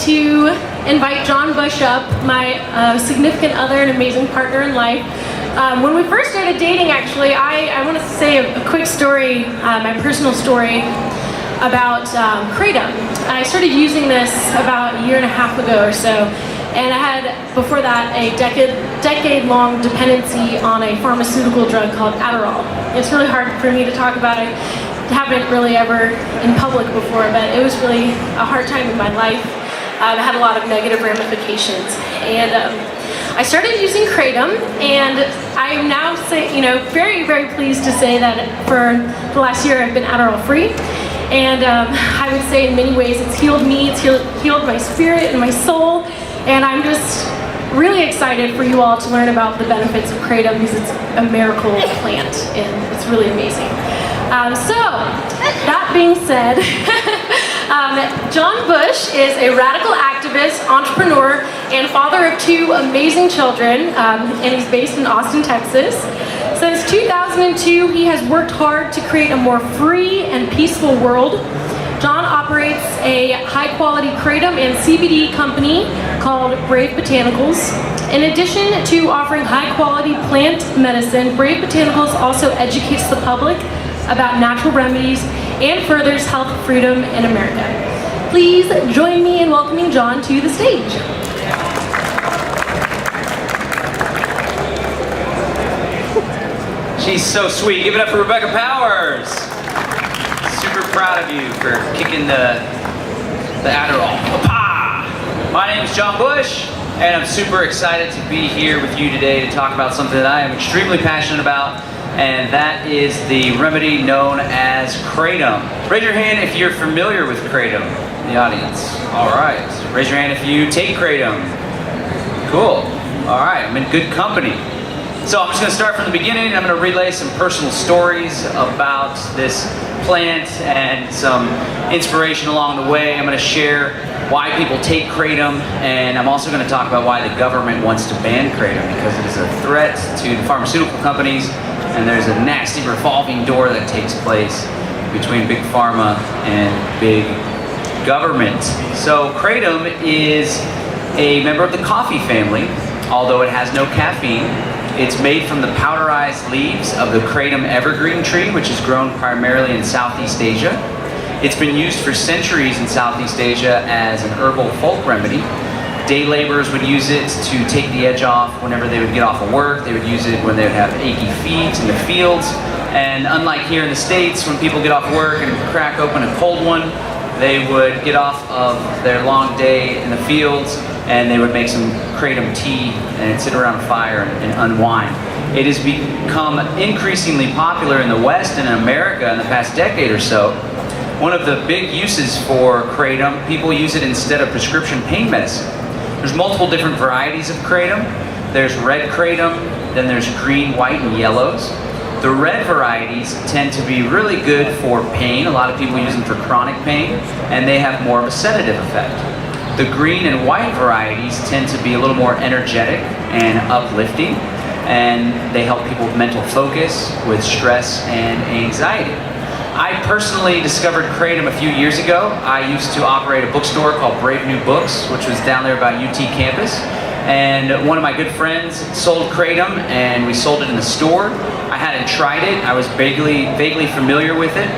to invite John Bush up, my significant other and amazing partner in life. When we first started dating, actually, I want to say a quick story, my personal story about Kratom. I started using this about a year and a half ago or so, and I had, before that, a decade-long dependency on a pharmaceutical drug called Adderall. It's really hard for me to talk about it. I haven't really ever in public before, but it was really a hard time in my life. It had a lot of negative ramifications. And I started using Kratom, and I'm now very, very pleased to say that for the last year I've been Adderall free. And I would say in many ways it's healed me, it's healed my spirit and my soul. And I'm just really excited for you all to learn about the benefits of Kratom, because it's a miracle plant and it's really amazing. So, that being said, John Bush is a radical activist, entrepreneur, and father of two amazing children, and he's based in Austin, Texas. Since 2002, he has worked hard to create a more free and peaceful world. John operates a high-quality Kratom and CBD company called Brave Botanicals. In addition to offering high-quality plant medicine, Brave Botanicals also educates the public about natural remedies and furthers health freedom in America. Please join me in welcoming John to the stage. She's so sweet. Give it up for Rebecca Powers. Super proud of you for kicking the Adderall. Papa! My name is John Bush, and I'm super excited to be here with you today to talk about something that I am extremely passionate about, and that is the remedy known as Kratom. Raise your hand if you're familiar with Kratom in the audience. All right. Raise your hand if you take Kratom. Cool. All right. I'm in good company. So I'm just going to start from the beginning. I'm going to relay some personal stories about this plant and some inspiration along the way. I'm going to share why people take Kratom, and I'm also going to talk about why the government wants to ban Kratom, because it is a threat to the pharmaceutical companies, and there's a nasty revolving door that takes place between big pharma and big government. So Kratom is a member of the coffee family, although it has no caffeine. It's made from the powderized leaves of the Kratom evergreen tree, which is grown primarily in Southeast Asia. It's been used for centuries in Southeast Asia as an herbal folk remedy. Day laborers would use it to take the edge off whenever they would get off of work. They would use it when they would have achy feet in the fields. And unlike here in the States, when people get off work and crack open a cold one, they would get off of their long day in the fields and they would make some Kratom tea and sit around a fire and unwind. It has become increasingly popular in the West and in America in the past decade or so. One of the big uses for Kratom, people use it instead of prescription pain medicine. There's multiple different varieties of Kratom. There's red Kratom, then there's green, white, and yellows. The red varieties tend to be really good for pain. A lot of people use them for chronic pain, and they have more of a sedative effect. The green and white varieties tend to be a little more energetic and uplifting, and they help people with mental focus, with stress and anxiety. I personally discovered Kratom a few years ago. I used to operate a bookstore called Brave New Books, which was down there by UT campus. And one of my good friends sold Kratom, and we sold it in the store. I hadn't tried it. I was vaguely familiar with it.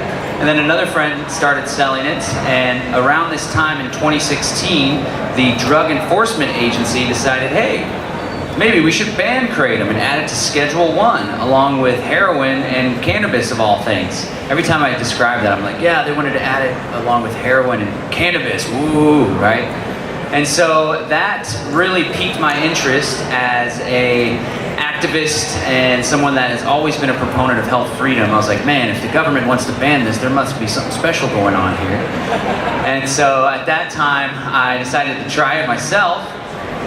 And then another friend started selling it, and around this time in 2016, the Drug Enforcement Agency decided, hey, maybe we should ban Kratom and add it to Schedule 1, along with heroin and cannabis of all things. Every time I describe that, I'm like, yeah, they wanted to add it along with heroin and cannabis, woo, right? And so that really piqued my interest as a activist and someone that has always been a proponent of health freedom. I was like, man, if the government wants to ban this, there must be something special going on here. And so at that time, I decided to try it myself.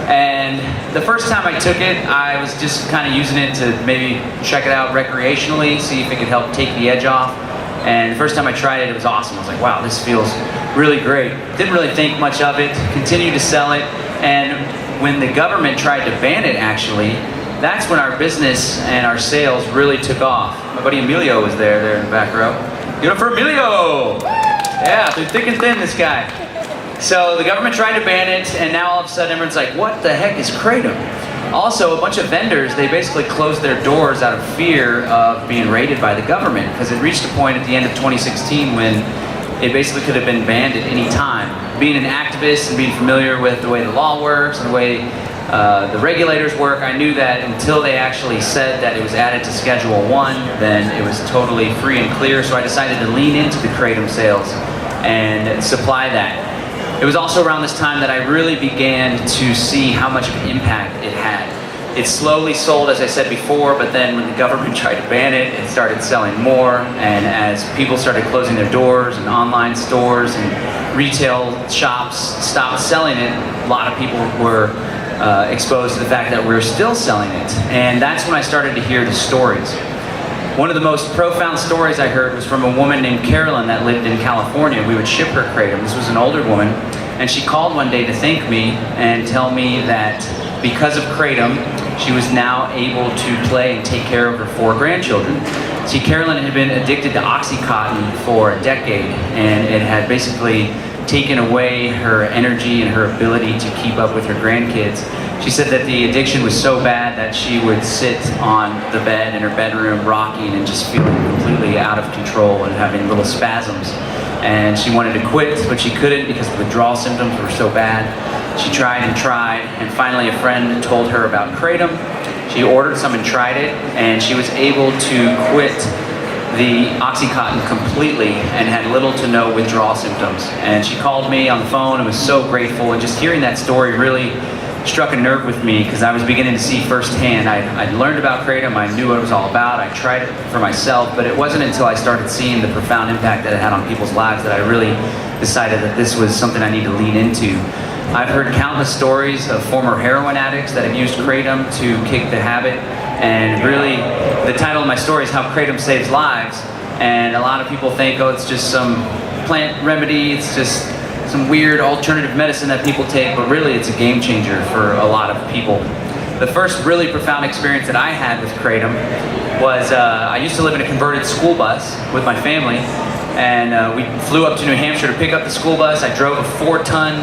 And the first time I took it, I was just kind of using it to maybe check it out recreationally, see if it could help take the edge off. And the first time I tried it, it was awesome. I was like, wow, this feels really great. Didn't really think much of it, continued to sell it. And when the government tried to ban it, actually, that's when our business and our sales really took off. My buddy Emilio was there in the back row. Give it up for Emilio! Yeah, through thick and thin, this guy. So the government tried to ban it, and now all of a sudden everyone's like, what the heck is Kratom? Also, a bunch of vendors, they basically closed their doors out of fear of being raided by the government, because it reached a point at the end of 2016 when it basically could have been banned at any time. Being an activist and being familiar with the way the law works and the way the regulators work, I knew that until they actually said that it was added to Schedule 1, then it was totally free and clear, so I decided to lean into the Kratom sales and supply that. It was also around this time that I really began to see how much of an impact it had. It slowly sold, as I said before, but then when the government tried to ban it, it started selling more, and as people started closing their doors and online stores and retail shops stopped selling it, a lot of people were exposed to the fact that we're still selling it. And that's when I started to hear the stories. One of the most profound stories I heard was from a woman named Carolyn that lived in California. We would ship her Kratom. This was an older woman, and she called one day to thank me and tell me that because of Kratom, she was now able to play and take care of her 4 grandchildren. See, Carolyn had been addicted to Oxycontin for a decade, and it had basically taken away her energy and her ability to keep up with her grandkids. She said that the addiction was so bad that she would sit on the bed in her bedroom rocking and just feeling completely out of control and having little spasms. And she wanted to quit, but she couldn't because the withdrawal symptoms were so bad. She tried, and finally a friend told her about Kratom. She ordered some and tried it, and she was able to quit the Oxycontin completely and had little to no withdrawal symptoms. And she called me on the phone and was so grateful, and just hearing that story really struck a nerve with me because I was beginning to see firsthand. I'd learned about Kratom, I knew what it was all about, I tried it for myself, but it wasn't until I started seeing the profound impact that it had on people's lives that I really decided that this was something I need to lean into. I've heard countless stories of former heroin addicts that have used Kratom to kick the habit, and really the title of my story is How Kratom Saves Lives, and a lot of people think, oh, it's just some plant remedy, it's just some weird alternative medicine that people take, but really it's a game changer for a lot of people. The first really profound experience that I had with Kratom was I used to live in a converted school bus with my family, and we flew up to New Hampshire to pick up the school bus. I drove a 4-ton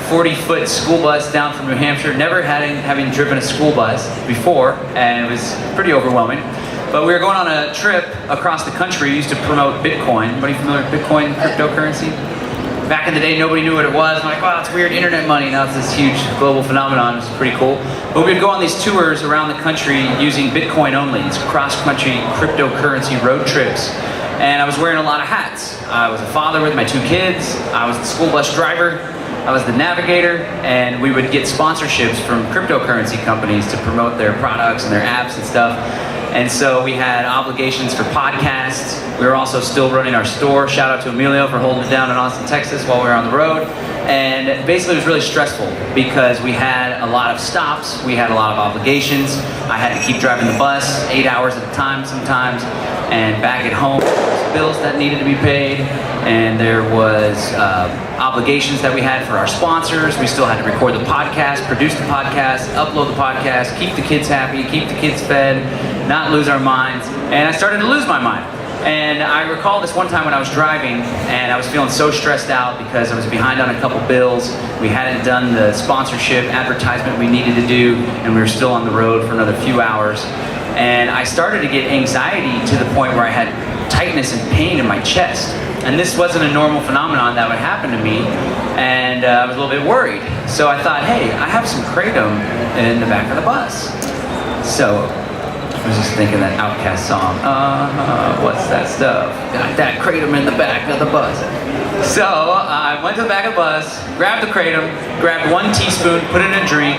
40-foot school bus down from New Hampshire, never having driven a school bus before, and it was pretty overwhelming. But we were going on a trip across the country. We used to promote Bitcoin. Anybody familiar with Bitcoin, cryptocurrency? Back in the day, nobody knew what it was. I'm like, wow, it's weird internet money. Now it's this huge global phenomenon. It's pretty cool. But we'd go on these tours around the country using Bitcoin only. It's cross-country cryptocurrency road trips. And I was wearing a lot of hats. I was a father with my 2 kids. I was the school bus driver. I was the navigator, and we would get sponsorships from cryptocurrency companies to promote their products and their apps and stuff. And so we had obligations for podcasts. We were also still running our store. Shout out to Emilio for holding it down in Austin, Texas while we were on the road. And basically it was really stressful because we had a lot of stops, we had a lot of obligations. I had to keep driving the bus 8 hours at a time sometimes, and back at home there was bills that needed to be paid, and there was obligations that we had for our sponsors. We still had to record the podcast, produce the podcast, upload the podcast, keep the kids happy, keep the kids fed, not lose our minds. And I started to lose my mind. And I recall this one time when I was driving and I was feeling so stressed out because I was behind on a couple bills. We hadn't done the sponsorship advertisement we needed to do, and we were still on the road for another few hours. And I started to get anxiety to the point where I had tightness and pain in my chest. And this wasn't a normal phenomenon that would happen to me, and I was a little bit worried. So I thought, hey, I have some Kratom in the back of the bus. So I was just thinking that Outkast song, what's that stuff? Got that Kratom in the back of the bus. So I went to the back of the bus, grabbed the Kratom, grabbed 1 teaspoon, put it in a drink,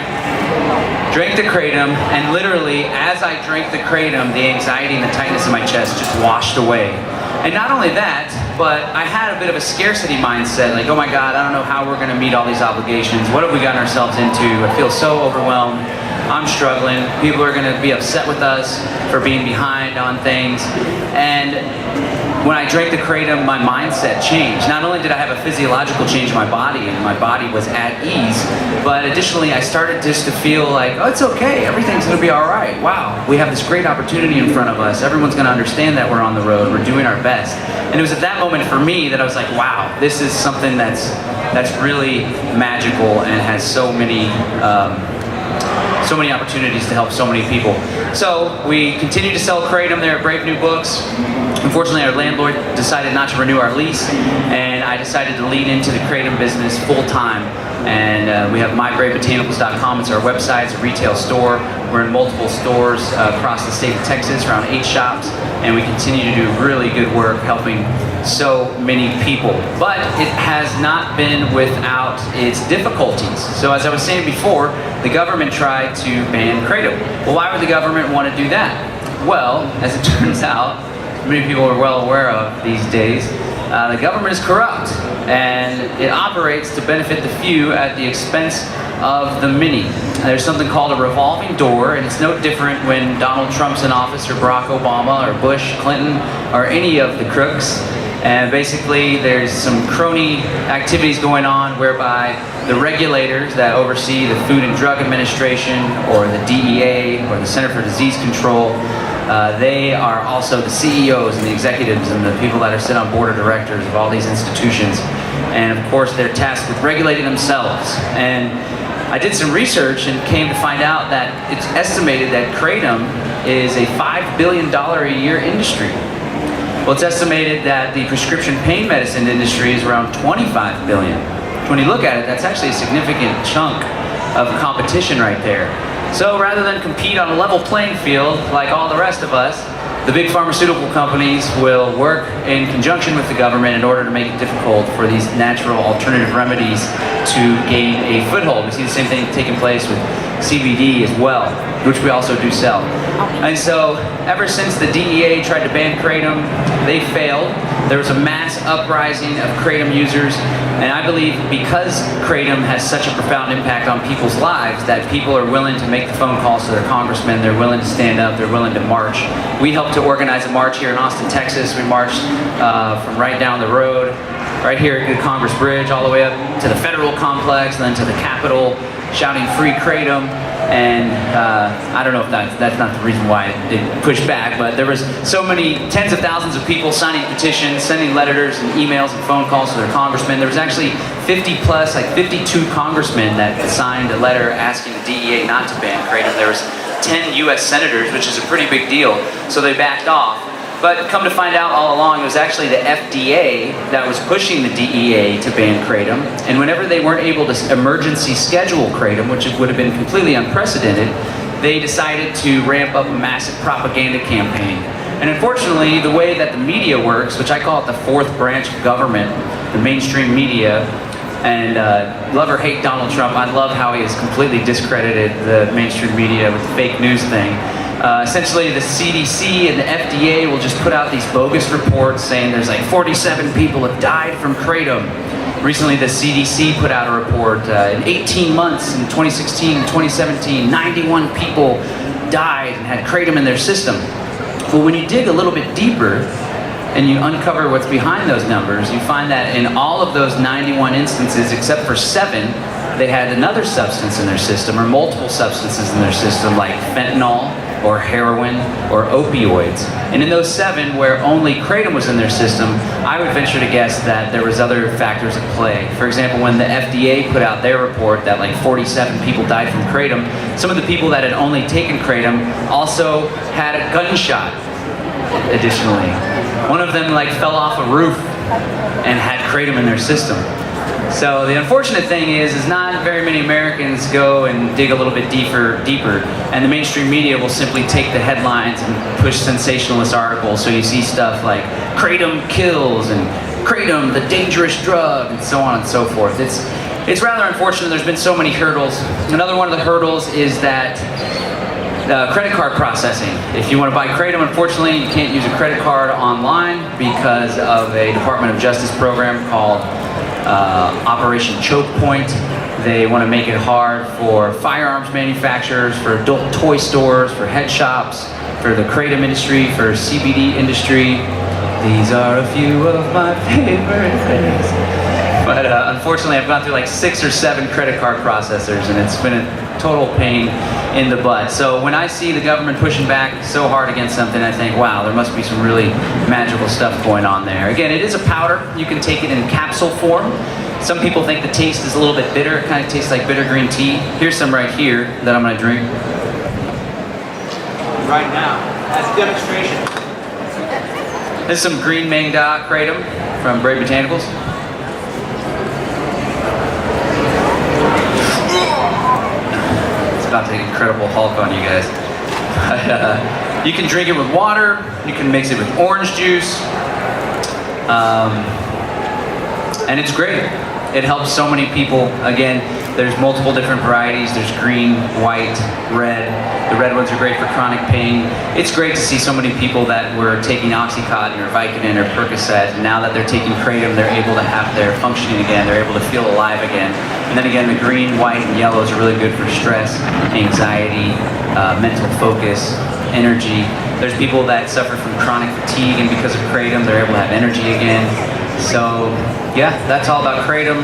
drank the Kratom, and literally as I drank the Kratom, the anxiety and the tightness in my chest just washed away. And not only that, but I had a bit of a scarcity mindset, like, oh my God, I don't know how we're gonna meet all these obligations. What have we gotten ourselves into? I feel so overwhelmed. I'm struggling. People are gonna be upset with us for being behind on things. And when I drank the Kratom, my mindset changed. Not only did I have a physiological change in my body, and my body was at ease, but additionally I started just to feel like, oh, it's okay, everything's gonna be all right. Wow, we have this great opportunity in front of us. Everyone's gonna understand that we're on the road, we're doing our best. And it was at that moment for me that I was like, wow, this is something that's that's really magical and has so many opportunities to help so many people. So we continue to sell Kratom there at Brave New Books. Unfortunately, our landlord decided not to renew our lease, and I decided to lean into the Kratom business full time. And we have myBraveBotanicals.com. It's our website. It's a retail store. We're in multiple stores across the state of Texas, around 8 shops, and we continue to do really good work helping so many people. But it has not been without its difficulties. So as I was saying before, the government tried to ban Kratom. Well, why would the government want to do that? Well, as it turns out, many people are well aware of these days, the government is corrupt, and it operates to benefit the few at the expense of the many. There's something called a revolving door, and it's no different when Donald Trump's in office, or Barack Obama, or Bush, Clinton, or any of the crooks. And basically, there's some crony activities going on whereby the regulators that oversee the Food and Drug Administration, or the DEA, or the Center for Disease Control, they are also the CEOs and the executives and the people that are sit on board of directors of all these institutions. And of course, they're tasked with regulating themselves. And I did some research and came to find out that it's estimated that Kratom is a $5 billion a year industry. Well, it's estimated that the prescription pain medicine industry is around $25 billion. When you look at it, that's actually a significant chunk of competition right there. So rather than compete on a level playing field like all the rest of us, the big pharmaceutical companies will work in conjunction with the government in order to make it difficult for these natural alternative remedies to gain a foothold. We see the same thing taking place with CBD as well, which we also do sell. And so ever since the DEA tried to ban Kratom, they failed. There was a mass uprising of Kratom users, and I believe because Kratom has such a profound impact on people's lives that people are willing to make the phone calls to their congressmen, they're willing to stand up, they're willing to march. We helped to organize a march here in Austin, Texas. We marched from right down the road, right here at the Congress Bridge, all the way up to the federal complex, then to the Capitol, shouting "Free Kratom." And I don't know if that's not the reason why it pushed back, but there was so many tens of thousands of people signing petitions, sending letters and emails and phone calls to their congressmen. There was actually 50 plus, like 52 congressmen that signed a letter asking the DEA not to ban Kratom. There was 10 US senators, which is a pretty big deal, so they backed off. But come to find out, all along, it was actually the FDA that was pushing the DEA to ban Kratom. And whenever they weren't able to emergency schedule Kratom, which would have been completely unprecedented, they decided to ramp up a massive propaganda campaign. And unfortunately, the way that the media works, which I call it the fourth branch of government, the mainstream media, and love or hate Donald Trump, I love how he has completely discredited the mainstream media with the fake news thing. Essentially, the CDC and the FDA will just put out these bogus reports saying there's like 47 people have died from Kratom. Recently, the CDC put out a report, in 18 months, in 2016 and 2017, 91 people died and had Kratom in their system. But when you dig a little bit deeper and you uncover what's behind those numbers, you find that in all of those 91 instances, except for 7, they had another substance in their system, or multiple substances in their system, like fentanyl, or heroin, or opioids. And in those 7 where only Kratom was in their system, I would venture to guess that there was other factors at play. For example, when the FDA put out their report that like 47 people died from Kratom, some of the people that had only taken Kratom also had a gunshot, additionally. One of them like fell off a roof and had Kratom in their system. So the unfortunate thing is not very many Americans go and dig a little bit deeper, and the mainstream media will simply take the headlines and push sensationalist articles. So you see stuff like Kratom kills and Kratom, the dangerous drug, and so on and so forth. It's rather unfortunate. There's been so many hurdles. Another one of the hurdles is that credit card processing. If you want to buy Kratom, unfortunately, you can't use a credit card online because of a Department of Justice program called Operation Choke Point. They want to make it hard for firearms manufacturers, for adult toy stores, for head shops, for the Kratom industry, for CBD industry. These are a few of my favorite things. But unfortunately, I've gone through like 6 or 7 credit card processors, and it's been a total pain in the butt. So when I see the government pushing back so hard against something, I think, wow, there must be some really magical stuff going on there. Again, it is a powder. You can take it in capsule form. Some people think the taste is a little bit bitter. It kind of tastes like bitter green tea. Here's some right here that I'm gonna drink right now as a demonstration. This is some green manga kratom from Brave Botanicals. It's about to take an incredible Hulk on you guys. You can drink it with water. You can mix it with orange juice. And it's great. It helps so many people. Again, there's multiple different varieties. There's green, white, red. The red ones are great for chronic pain. It's great to see so many people that were taking Oxycontin or Vicodin or Percocet, and now that they're taking Kratom, they're able to have their functioning again. They're able to feel alive again. And then again, the green, white, and yellows are really good for stress, anxiety, mental focus, energy. There's people that suffer from chronic fatigue, and because of Kratom, they're able to have energy again. So yeah, that's all about Kratom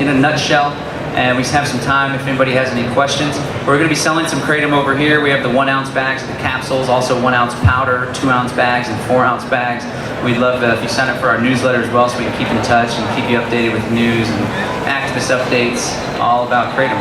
in a nutshell. And we have some time if anybody has any questions. We're going to be selling some Kratom over here. We have the 1 ounce bags, the capsules, also 1 ounce powder, 2 ounce bags, and 4 ounce bags. We'd love if you sign up for our newsletter as well, so we can keep in touch and keep you updated with news and activist updates all about Kratom.